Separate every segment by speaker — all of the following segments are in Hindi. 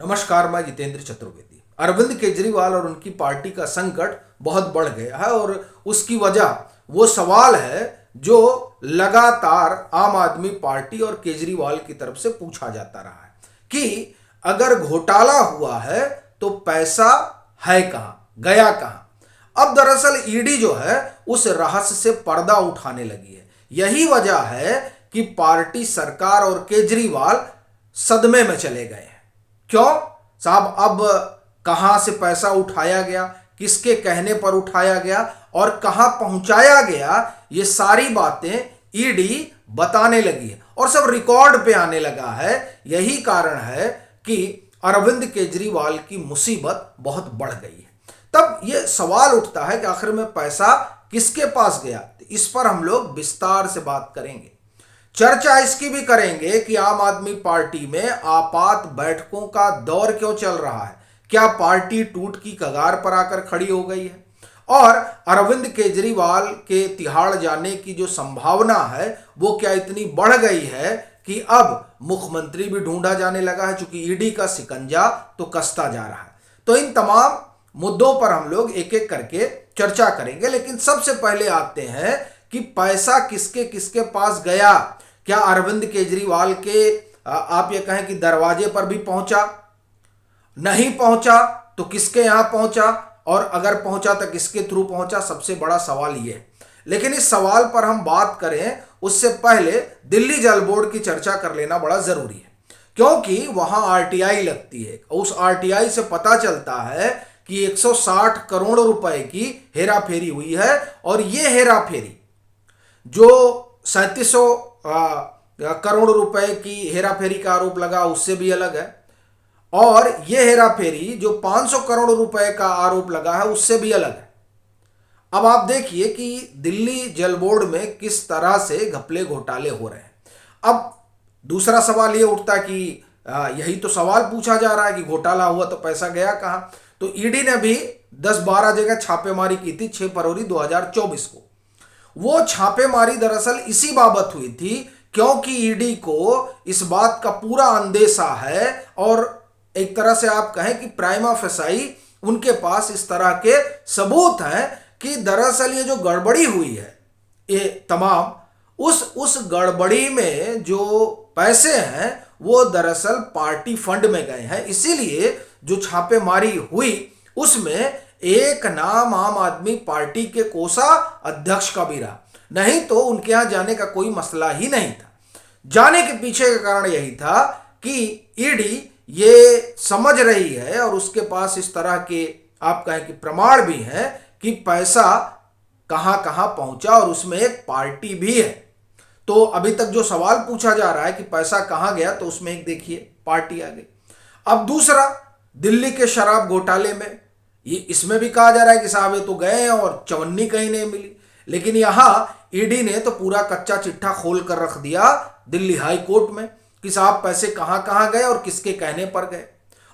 Speaker 1: नमस्कार, मैं जितेंद्र चतुर्वेदी। अरविंद केजरीवाल और उनकी पार्टी का संकट बहुत बढ़ गया है और उसकी वजह वो सवाल है जो लगातार आम आदमी पार्टी और केजरीवाल की तरफ से पूछा जाता रहा है कि अगर घोटाला हुआ है तो पैसा है कहाँ, गया कहाँ। अब दरअसल ईडी जो है उस रहस्य से पर्दा उठाने लगी है। यही वजह है कि पार्टी, सरकार और केजरीवाल सदमे में चले गए हैं। क्यों साहब? अब कहां से पैसा उठाया गया, किसके कहने पर उठाया गया और कहां पहुंचाया गया, ये सारी बातें ईडी बताने लगी है और सब रिकॉर्ड पे आने लगा है। यही कारण है कि अरविंद केजरीवाल की मुसीबत बहुत बढ़ गई है। तब ये सवाल उठता है कि आखिर में पैसा किसके पास गया। इस पर हम लोग विस्तार से बात करेंगे। चर्चा इसकी भी करेंगे कि आम आदमी पार्टी में आपात बैठकों का दौर क्यों चल रहा है। क्या पार्टी टूट की कगार पर आकर खड़ी हो गई है और अरविंद केजरीवाल के तिहाड़ जाने की जो संभावना है वो क्या इतनी बढ़ गई है कि अब मुख्यमंत्री भी ढूंढा जाने लगा है, चूंकि ईडी का शिकंजा तो कसता जा रहा है। तो इन तमाम मुद्दों पर हम लोग एक एक करके चर्चा करेंगे, लेकिन सबसे पहले आते हैं कि पैसा किसके किसके पास गया। क्या अरविंद केजरीवाल के आप ये कहें कि दरवाजे पर भी पहुंचा? नहीं पहुंचा तो किसके यहां पहुंचा, और अगर पहुंचा तो किसके थ्रू पहुंचा? सबसे बड़ा सवाल ये है। लेकिन इस सवाल पर हम बात करें उससे पहले दिल्ली जल बोर्ड की चर्चा कर लेना बड़ा जरूरी है, क्योंकि वहां आरटीआई लगती है। उस आरटीआई से पता चलता है कि 160 करोड़ रुपए की हेराफेरी हुई है और ये हेराफेरी जो 3700 करोड़ रुपए की हेराफेरी का आरोप लगा उससे भी अलग है, और यह हेराफेरी जो 500 करोड़ रुपए का आरोप लगा है उससे भी अलग है। अब आप देखिए कि दिल्ली जल बोर्ड में किस तरह से घपले घोटाले हो रहे हैं। अब दूसरा सवाल यह उठता कि यही तो सवाल पूछा जा रहा है कि घोटाला हुआ तो पैसा गया कहां। तो ईडी ने भी 10-12 जगह छापेमारी की थी 6 फरवरी 2024 को। वो छापेमारी दरअसल इसी बाबत हुई थी क्योंकि ईडी को इस बात का पूरा अंदेशा है और एक तरह से आप कहें कि प्राइमा फेसाई उनके पास इस तरह के सबूत हैं कि दरअसल ये जो गड़बड़ी हुई है, ये तमाम उस गड़बड़ी में जो पैसे हैं वो दरअसल पार्टी फंड में गए हैं। इसीलिए जो छापेमारी हुई उसमें एक नाम आम आदमी पार्टी के कोषा अध्यक्ष का भी रहा, नहीं तो उनके यहां जाने का कोई मसला ही नहीं था। जाने के पीछे का कारण यही था कि ईडी ये समझ रही है और उसके पास इस तरह के आप कहें कि प्रमाण भी हैं कि पैसा कहां कहां पहुंचा और उसमें एक पार्टी भी है। तो अभी तक जो सवाल पूछा जा रहा है कि पैसा कहां गया, तो उसमें एक देखिए पार्टी आ गई। अब दूसरा, दिल्ली के शराब घोटाले में ये इसमें भी कहा जा रहा है कि साहब ये तो गए हैं और चवन्नी कहीं नहीं मिली, लेकिन यहां ईडी ने तो पूरा कच्चा चिट्ठा खोल कर रख दिया दिल्ली हाई कोर्ट में कि साहब पैसे कहां कहां गए और किसके कहने पर गए।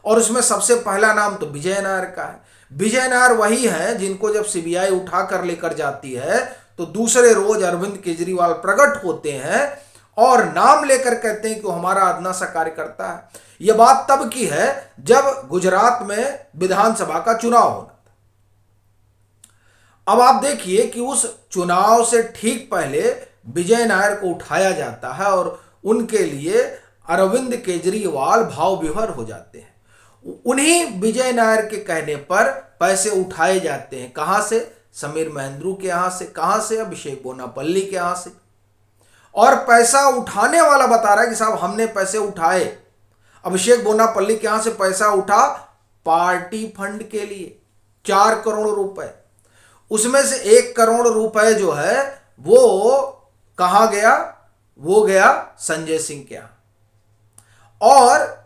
Speaker 1: और उसमें सबसे पहला नाम तो विजय नायर का है। विजय नायर वही है जिनको जब सीबीआई उठा कर लेकर जाती है तो दूसरे रोज अरविंद केजरीवाल प्रकट होते हैं और नाम लेकर कहते हैं कि वो हमारा अदना सा कार्यकर्ता है। यह बात तब की है जब गुजरात में विधानसभा का चुनाव होना था। अब आप देखिए कि उस चुनाव से ठीक पहले विजय नायर को उठाया जाता है और उनके लिए अरविंद केजरीवाल भाव विभोर हो जाते हैं। उन्हीं विजय नायर के कहने पर पैसे उठाए जाते हैं। कहां से? समीर महेंद्रू के यहां से। कहां से? अभिषेक बोनापल्ली के यहां से। और पैसा उठाने वाला बता रहा है कि साहब हमने पैसे उठाए। अभिषेक बोनापल्ली के यहां से पैसा उठा पार्टी फंड के लिए 4 करोड़ रुपए। उसमें से 1 करोड़ रुपए जो है वो कहां गया? वो गया संजय सिंह के यहां। और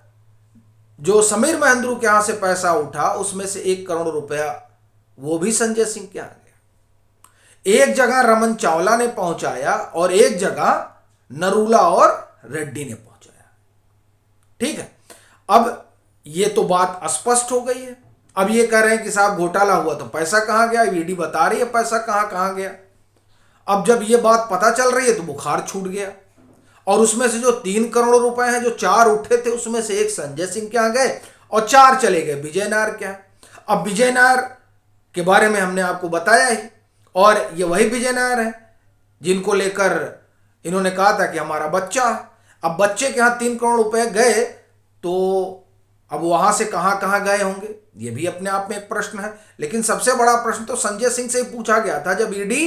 Speaker 1: जो समीर महेंद्रू के यहां से पैसा उठा उसमें से 1 करोड़ रुपया वो भी संजय सिंह के यहां गया। एक जगह रमन चावला ने पहुंचाया और एक जगह नरूला और रेड्डी ने पहुंचाया। ठीक है, अब ये तो बात स्पष्ट हो गई है। अब ये कह रहे हैं कि साहब घोटाला हुआ तो पैसा कहां गया? ईडी बता रही है पैसा कहां कहां गया। अब जब ये बात पता चल रही है तो बुखार छूट गया और उसमें से जो 3 करोड़ रुपए हैं जो 4 उठे थे उसमें से 1 संजय सिंह के यहां गए और 4 चले गए विजय नायर के यहाँ। अब विजय नायर के बारे में हमने आपको बताया ही, और ये वही विजय नायर है जिनको लेकर इन्होंने कहा था कि हमारा बच्चा। अब बच्चे के यहाँ 3 करोड़ रुपए गए, तो अब वहां से कहां कहां गए होंगे, ये भी अपने आप में एक प्रश्न है। लेकिन सबसे बड़ा प्रश्न तो संजय सिंह से ही पूछा गया था जब ईडी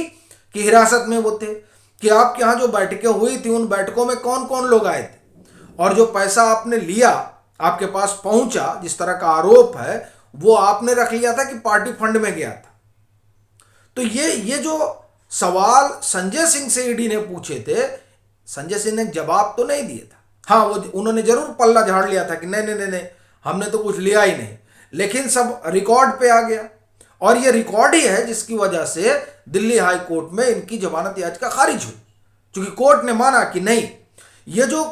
Speaker 1: की हिरासत में वो थे, कि आपके यहाँ जो बैठकें हुई थी उन बैठकों में कौन कौन लोग आए थे, और जो पैसा आपने लिया आपके पास पहुंचा, जिस तरह का आरोप है, वो आपने रख लिया था कि पार्टी फंड में गया था। तो ये जो सवाल संजय सिंह से ईडी ने पूछे थे, संजय सिंह ने जवाब तो नहीं दिया था। हाँ, वो उन्होंने जरूर पल्ला झाड़ लिया था कि नहीं नहीं नहीं, हमने तो कुछ लिया ही नहीं, लेकिन सब रिकॉर्ड पे आ गया। और ये रिकॉर्ड ही है जिसकी वजह से दिल्ली हाई कोर्ट में इनकी जमानत याचिका खारिज हुई, क्योंकि कोर्ट ने माना कि नहीं, ये जो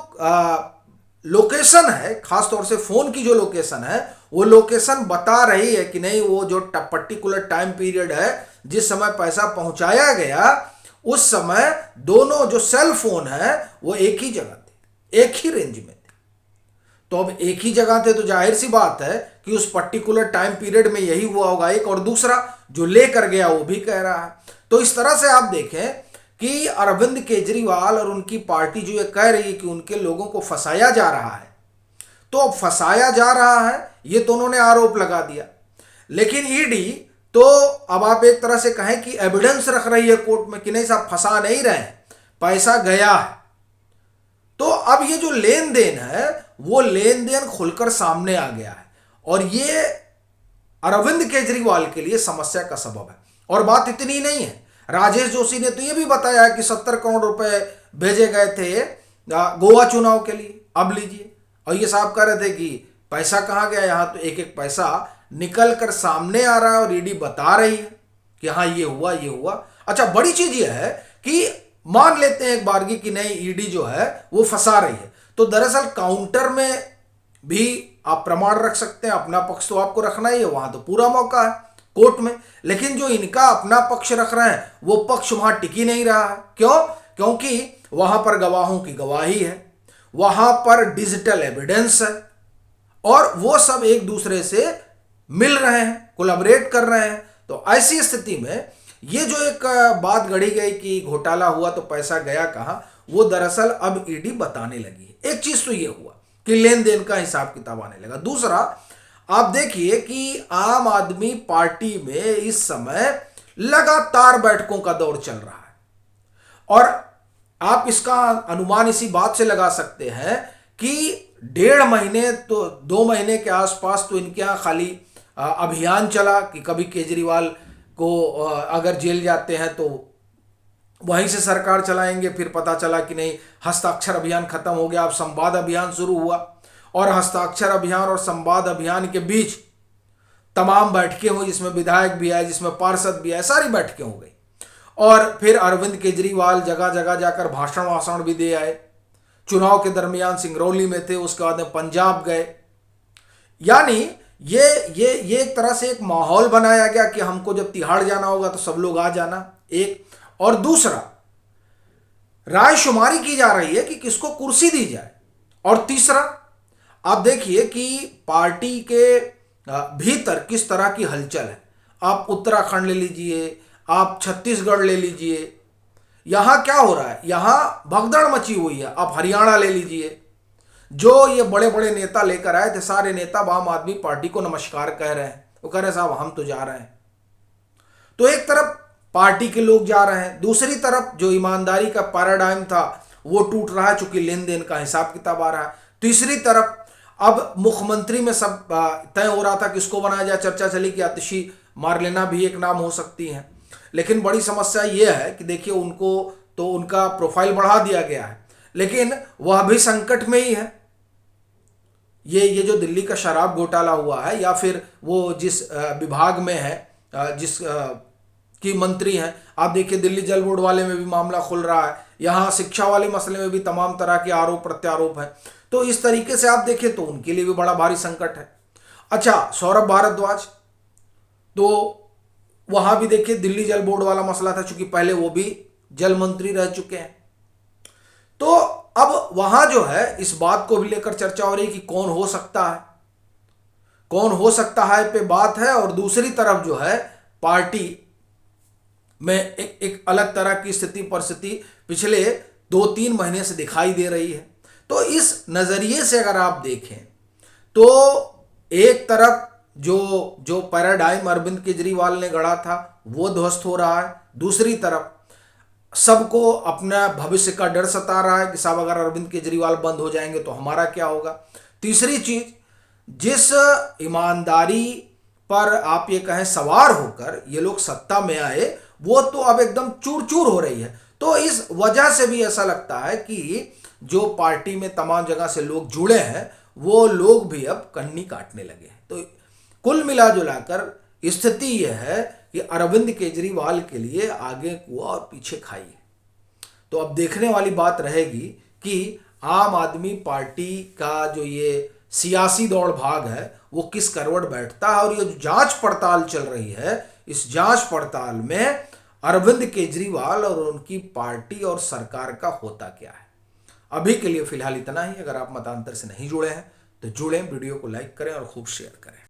Speaker 1: लोकेशन है, खासतौर से फोन की जो लोकेशन है, वो लोकेशन बता रही है कि नहीं, वो जो पर्टिकुलर टाइम पीरियड है जिस समय पैसा पहुंचाया गया, उस समय दोनों जो सेल फोन है वो एक ही जगह थे, एक ही रेंज में थे। तो अब एक ही जगह थे तो जाहिर सी बात है कि उस पर्टिकुलर टाइम पीरियड में यही हुआ होगा। एक और दूसरा जो लेकर गया वो भी कह रहा है। तो इस तरह से आप देखें कि अरविंद केजरीवाल और उनकी पार्टी जो ये कह रही है कि उनके लोगों को फंसाया जा रहा है, तो अब फंसाया जा रहा है ये तो उन्होंने आरोप लगा दिया, लेकिन ईडी तो अब आप एक तरह से कहें कि एविडेंस रख रही है कोर्ट में कि नहीं साहब, फंसा नहीं रहे हैं, पैसा गया है। तो अब ये जो लेन देन है वो लेन देन खुलकर सामने आ गया है, और ये अरविंद केजरीवाल के लिए समस्या का सबब है। और बात इतनी नहीं है, राजेश जोशी ने तो ये भी बताया कि 70 करोड़ रुपए भेजे गए थे गोवा चुनाव के लिए। अब लीजिए, और ये साहब कह रहे थे कि पैसा कहाँ गया, यहाँ तो एक एक पैसा निकल कर सामने आ रहा है और ईडी बता रही है कि हाँ ये हुआ ये हुआ। अच्छा, बड़ी चीज ये है कि मान लेते हैं एक बारगी कि नहीं, ईडी जो है वो फंसा रही है, तो दरअसल काउंटर में भी आप प्रमाण रख सकते हैं, अपना पक्ष तो आपको रखना ही है, वहां तो पूरा मौका है कोर्ट में। लेकिन जो इनका अपना पक्ष रख रहे हैं वो पक्ष वहां टिक ही नहीं रहा है। क्यों? क्योंकि वहां पर गवाहों की गवाही है, वहां पर डिजिटल एविडेंस है, और वो सब एक दूसरे से मिल रहे हैं, कोलैबोरेट कर रहे हैं। तो ऐसी स्थिति में ये जो एक बात गढ़ी गई कि घोटाला हुआ तो पैसा गया कहां, वो दरअसल अब ईडी बताने लगी है। एक चीज तो ये हुआ कि लेन देन का हिसाब किताब आने लगा। दूसरा, आप देखिए कि आम आदमी पार्टी में इस समय लगातार बैठकों का दौर चल रहा है, और आप इसका अनुमान इसी बात से लगा सकते हैं कि 1.5 महीने तो 2 महीने के आसपास तो इनके यहाँ खाली अभियान चला कि कभी केजरीवाल को अगर जेल जाते हैं तो वहीं से सरकार चलाएंगे। फिर पता चला कि नहीं, हस्ताक्षर अभियान खत्म हो गया, अब संवाद अभियान शुरू हुआ, और हस्ताक्षर अभियान और संवाद अभियान के बीच तमाम बैठकें हुई, जिसमें विधायक भी आए, जिसमें पार्षद भी आए, सारी बैठकें हो गई। और फिर अरविंद केजरीवाल जगह जगह जाकर भाषण भी दे आए। चुनाव के दरमियान सिंगरौली में थे, उसके बाद में पंजाब गए। यानी ये एक तरह से एक माहौल बनाया गया कि हमको जब तिहाड़ जाना होगा तो सब लोग आ जाना, एक। और दूसरा, रायशुमारी की जा रही है कि किसको कुर्सी दी जाए। और तीसरा, आप देखिए कि पार्टी के भीतर किस तरह की हलचल है। आप उत्तराखंड ले लीजिए, आप छत्तीसगढ़ ले लीजिए, यहां क्या हो रहा है, यहां भगदड़ मची हुई है। आप हरियाणा ले लीजिए, जो ये बड़े बड़े नेता लेकर आए थे, सारे नेता आम आदमी पार्टी को नमस्कार कह रहे हैं, वो कह रहे हैं साहब हम तो जा रहे हैं। तो एक तरफ पार्टी के लोग जा रहे हैं, दूसरी तरफ जो ईमानदारी का पैराडाइम था वो टूट रहा है, चूंकि लेन देन का हिसाब किताब आ रहा है। तीसरी तरफ अब मुख्यमंत्री में सब तय हो रहा था किसको बनाया जाए। चर्चा चली कि आतिशी मारलेना भी एक नाम हो सकती है, लेकिन बड़ी समस्या यह है कि देखिए उनको तो उनका प्रोफाइल बढ़ा दिया गया है, लेकिन वह भी संकट में ही है। ये जो दिल्ली का शराब घोटाला हुआ है, या फिर वो जिस विभाग में है, जिस की मंत्री हैं, आप देखिए दिल्ली जल बोर्ड वाले में भी मामला खुल रहा है, यहाँ शिक्षा वाले मसले में भी तमाम तरह के आरोप प्रत्यारोप हैं। तो इस तरीके से आप देखें तो उनके लिए भी बड़ा भारी संकट है। अच्छा, सौरभ भारद्वाज, तो वहां भी देखिए दिल्ली जल बोर्ड वाला मसला था, चूंकि पहले वो भी जल मंत्री रह चुके हैं। तो अब वहां जो है इस बात को भी लेकर चर्चा हो रही कि कौन हो सकता है। कौन हो सकता है पे बात है, और दूसरी तरफ जो है पार्टी में एक अलग तरह की स्थिति परिस्थिति पिछले 2-3 महीने से दिखाई दे रही है। तो इस नजरिए से अगर आप देखें तो एक तरफ जो जो पैराडाइम अरविंद केजरीवाल ने गढ़ा था वो ध्वस्त हो रहा है, दूसरी तरफ सबको अपना भविष्य का डर सता रहा है कि साहब अगर अरविंद केजरीवाल बंद हो जाएंगे तो हमारा क्या होगा। तीसरी चीज, जिस ईमानदारी पर आप ये कहें सवार होकर ये लोग सत्ता में आए वो तो अब एकदम चूर चूर हो रही है। तो इस वजह से भी ऐसा लगता है कि जो पार्टी में तमाम जगह से लोग जुड़े हैं वो लोग भी अब कन्नी काटने लगे हैं। तो कुल मिला जुलाकर स्थिति यह है कि अरविंद केजरीवाल के लिए आगे कुआं और पीछे खाई है। तो अब देखने वाली बात रहेगी कि आम आदमी पार्टी का जो ये सियासी दौड़ भाग है वो किस करवट बैठता है, और ये जो जांच पड़ताल चल रही है इस जांच पड़ताल में अरविंद केजरीवाल और उनकी पार्टी और सरकार का होता क्या है। अभी के लिए फिलहाल इतना ही। अगर आप मतांतर से नहीं जुड़े हैं तो जुड़ें, वीडियो को लाइक करें और खूब शेयर करें।